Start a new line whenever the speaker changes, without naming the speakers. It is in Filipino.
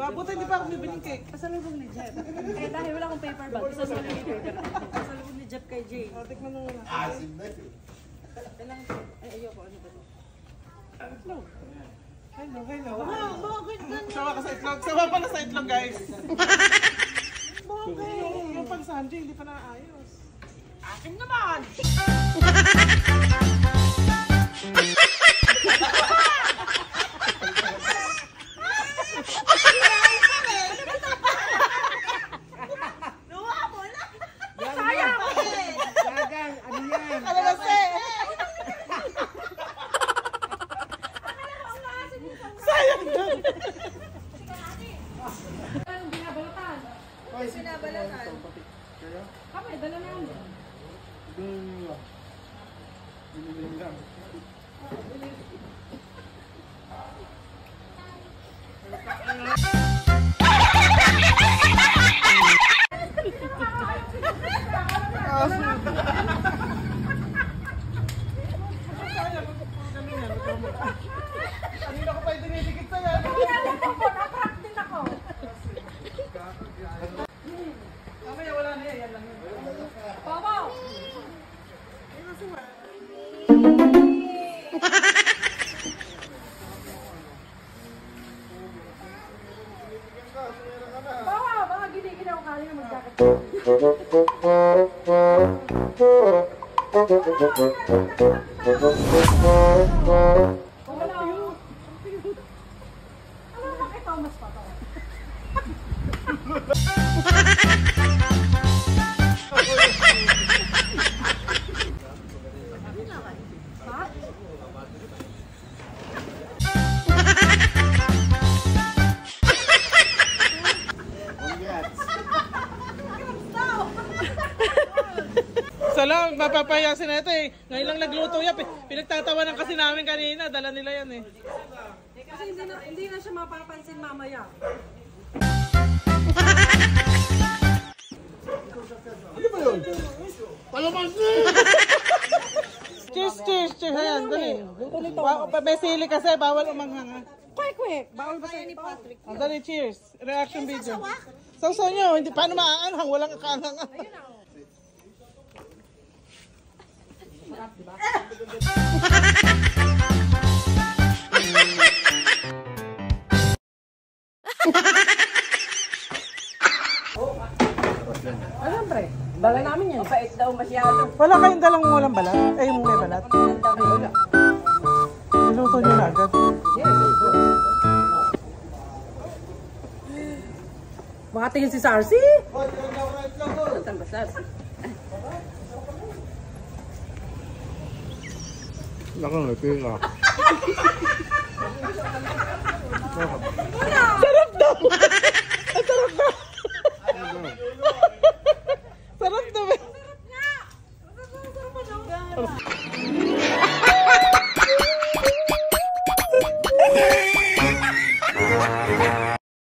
Buti hindi pa ako bibiling cake.
Pasalubong ni Jeff. Eh, dahil wala akong paper bag, isa sa pasalubong ni Jeff kay Jay.
Tikman mo muna.
Asim na yun.
Ay, ayoko. Ano ba ito?
Hello.
Bakit ganun?
Sawa ka sa itlog. Sawa pala sa itlog, guys. Bakit? Yung pang-Sunday, hindi pa naayos. Akin naman!
Binabalatan. Kami, dala namin.
Biniling lang.
Kanina ko pa yung dinidikit sa'yo.
Nakrap din ako.
Mamaya wala na yan lang yun.
Papa! Papa! Baka giniginaw ka rin na mag-jacket. Ano ba kay Thomas pa to?
Salam, mapapayasin na ito eh. Ngayon lang nagluto yan. Pinagtatawanan kasi namin kanina. Dala nila yan eh.
Kasi hindi na siya mapapansin mamaya.
Ano ba yun? Palaman ko!
Cheers. Ayan, dali. May sili kasi, bawal umanghanga.
Quick. Bawal ba sa'yo ni Patrick?
Dali, cheers. Reaction video. Sausaw nyo, hindi paano maaanghang, walang kaanghang.
Ayun ako. Sarap, diba? Alam pre, dala namin yan. Mapait daw masyado.
Wala kayong dalang walang balat? Ay, yung may balat?
Wala.
Niluto nyo na agad.
Baka tingin si Sarsi. Saan ba Sarsi?
Nakangipin ka.
Sarap daw!